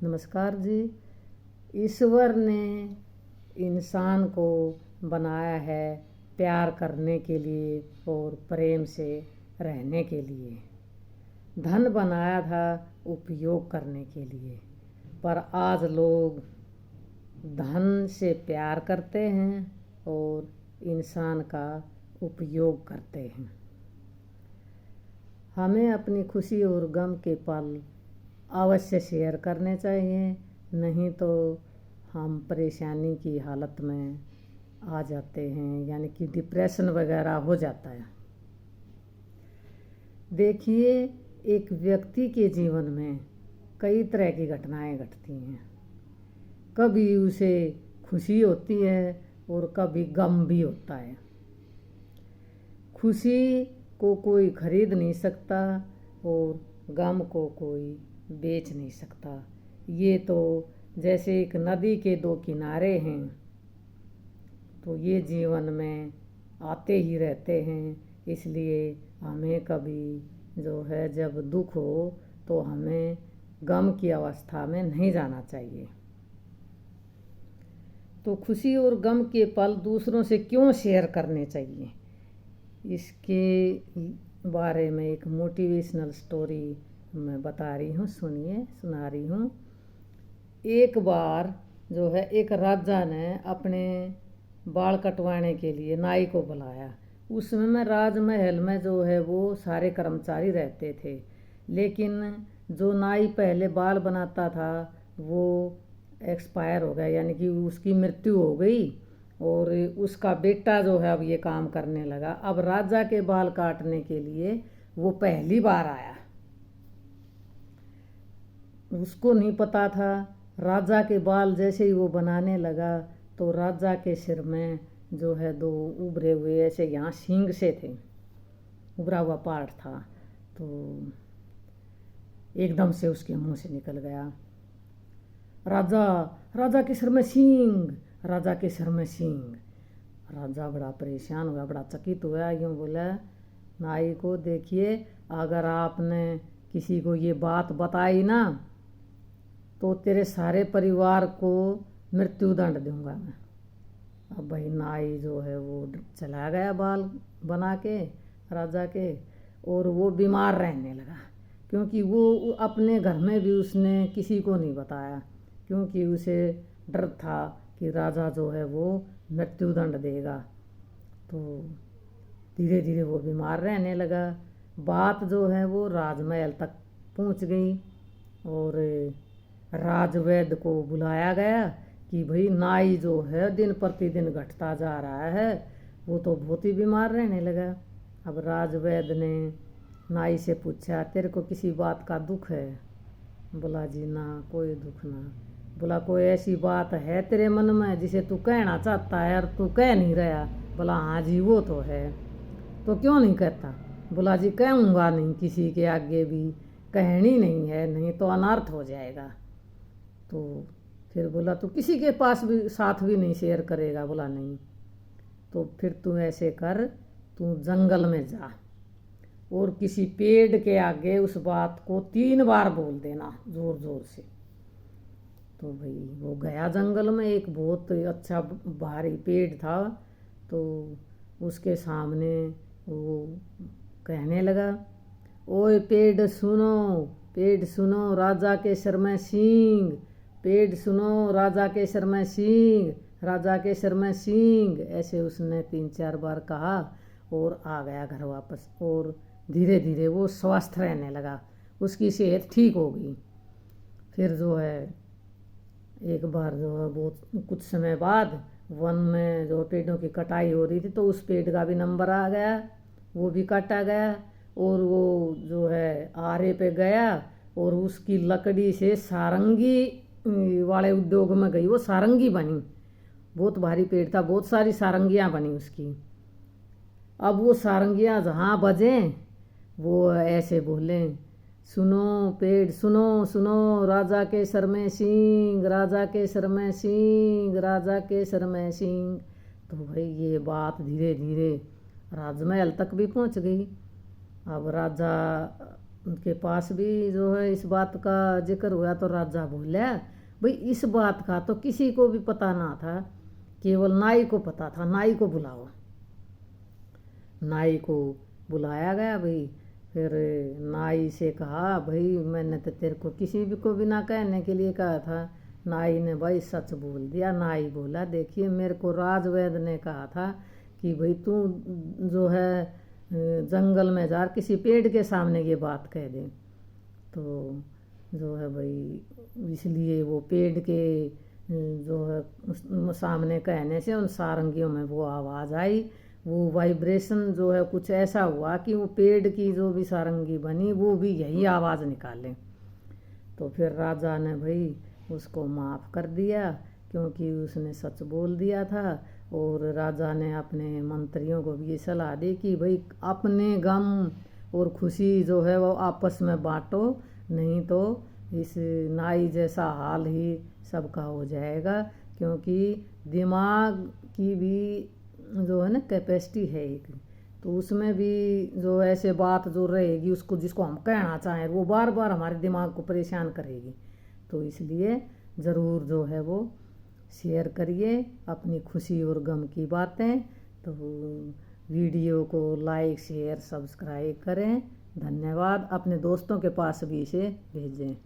नमस्कार जी। ईश्वर ने इंसान को बनाया है प्यार करने के लिए और प्रेम से रहने के लिए। धन बनाया था उपयोग करने के लिए, पर आज लोग धन से प्यार करते हैं और इंसान का उपयोग करते हैं। हमें अपनी खुशी और गम के पल अवश्य शेयर करने चाहिए, नहीं तो हम परेशानी की हालत में आ जाते हैं, यानी कि डिप्रेशन वगैरह हो जाता है। देखिए, एक व्यक्ति के जीवन में कई तरह की घटनाएं घटती हैं। कभी उसे खुशी होती है और कभी गम भी होता है। खुशी को कोई खरीद नहीं सकता और गम को कोई बेच नहीं सकता। ये तो जैसे एक नदी के दो किनारे हैं, तो ये जीवन में आते ही रहते हैं। इसलिए हमें कभी जो है जब दुख हो तो हमें गम की अवस्था में नहीं जाना चाहिए। तो खुशी और गम के पल दूसरों से क्यों शेयर करने चाहिए, इसके बारे में एक मोटिवेशनल स्टोरी मैं बता रही हूँ, सुना रही हूँ। एक बार जो है एक राजा ने अपने बाल कटवाने के लिए नाई को बुलाया। उस समय में राजमहल में जो है वो सारे कर्मचारी रहते थे, लेकिन जो नाई पहले बाल बनाता था वो एक्सपायर हो गया, यानी कि उसकी मृत्यु हो गई और उसका बेटा जो है अब ये काम करने लगा। अब राजा के बाल काटने के लिए वो पहली बार आया। उसको नहीं पता था। राजा के बाल जैसे ही वो बनाने लगा तो राजा के सिर में जो है दो उभरे हुए ऐसे यहाँ सींग से थे, उभरा हुआ पार्ट था, तो एकदम से उसके मुंह से निकल गया, राजा राजा के सिर में सींग, राजा के सिर में सींग। राजा बड़ा परेशान हुआ, बड़ा चकित हुआ। यूँ बोला नाई को, देखिए अगर आपने किसी को ये बात बताई ना तो तेरे सारे परिवार को मृत्युदंड दूंगा मैं। अब भाई नाई जो है वो चला गया बाल बना के राजा के, और वो बीमार रहने लगा, क्योंकि वो अपने घर में भी उसने किसी को नहीं बताया, क्योंकि उसे डर था कि राजा जो है वो मृत्युदंड देगा। तो धीरे धीरे वो बीमार रहने लगा। बात जो है वो राजमहल तक पहुंच गई और राजवैद्य को बुलाया गया कि भाई नाई जो है दिन प्रतिदिन घटता जा रहा है, वो तो बहुत ही बीमार रहने लगा। अब राजवैद्य ने नाई से पूछा, तेरे को किसी बात का दुख है? बोला जी ना, कोई दुख ना। बोला कोई ऐसी बात है तेरे मन में जिसे तू कहना चाहता है और तू कह नहीं रहा? बोला हाँ जी वो तो है। तो क्यों नहीं कहता? बोला जी कहूँगा नहीं, किसी के आगे भी कहनी नहीं है, नहीं तो अनर्थ हो जाएगा। तो फिर बोला तो किसी के पास भी साथ भी नहीं शेयर करेगा? बोला नहीं। तो फिर तू ऐसे कर, तू जंगल में जा और किसी पेड़ के आगे उस बात को 3 बार बोल देना जोर जोर से। तो भाई वो गया जंगल में, एक बहुत अच्छा भारी पेड़ था, तो उसके सामने वो कहने लगा, ओए पेड़ सुनो, पेड़ सुनो, राजा के सिर में सींग, पेड़ सुनो, राजा के सिर में सींग, राजा के सिर में सींग। ऐसे उसने 3-4 बार कहा और आ गया घर वापस, और धीरे धीरे वो स्वस्थ रहने लगा, उसकी सेहत ठीक हो गई। फिर जो है एक बार जो है बहुत कुछ समय बाद वन में जो पेड़ों की कटाई हो रही थी, तो उस पेड़ का भी नंबर आ गया, वो भी काटा गया, और वो जो है आरे पे गया और उसकी लकड़ी से सारंगी वाले उद्योग में गई, वो सारंगी बनी। बहुत भारी पेड़ था, बहुत सारी सारंगियाँ बनी उसकी। अब वो सारंगियाँ जहाँ बजें वो ऐसे बोले, सुनो पेड़ सुनो, सुनो, राजा के सर में सींग, राजा के सर में सींग, राजा के सर में सींग। तो भाई ये बात धीरे धीरे राजमहल तक भी पहुंच गई। अब राजा उनके पास भी जो है इस बात का जिक्र हुआ तो राजा बोला, भाई इस बात का तो किसी को भी पता ना था, केवल नाई को पता था, नाई को बुलाओ। नाई को बुलाया गया भाई। फिर नाई से कहा, भाई मैंने तो तेरे को किसी भी को बिना कहने के लिए कहा था। नाई ने भाई सच बोल दिया। नाई बोला, देखिए मेरे को राजवैद्य ने कहा था कि भाई तू जो है जंगल में जा किसी पेड़ के सामने ये बात कह दे। तो जो है भाई इसलिए वो पेड़ के जो है सामने कहने से उन सारंगियों में वो आवाज़ आई, वो वाइब्रेशन जो है कुछ ऐसा हुआ कि वो पेड़ की जो भी सारंगी बनी वो भी यही आवाज़ निकाले। तो फिर राजा ने भाई उसको माफ़ कर दिया, क्योंकि उसने सच बोल दिया था। और राजा ने अपने मंत्रियों को भी ये सलाह दी कि भाई अपने गम और खुशी जो है वो आपस में बांटो, नहीं तो इस नाई जैसा हाल ही सबका हो जाएगा। क्योंकि दिमाग की भी जो है ना कैपेसिटी है एक, तो उसमें भी जो ऐसे बात जो रहेगी उसको जिसको हम कहना चाहें वो बार बार हमारे दिमाग को परेशान करेगी। तो इसलिए ज़रूर जो है वो शेयर करिए अपनी खुशी और गम की बातें। तो वीडियो को लाइक शेयर सब्सक्राइब करें। धन्यवाद। अपने दोस्तों के पास भी इसे भेजें।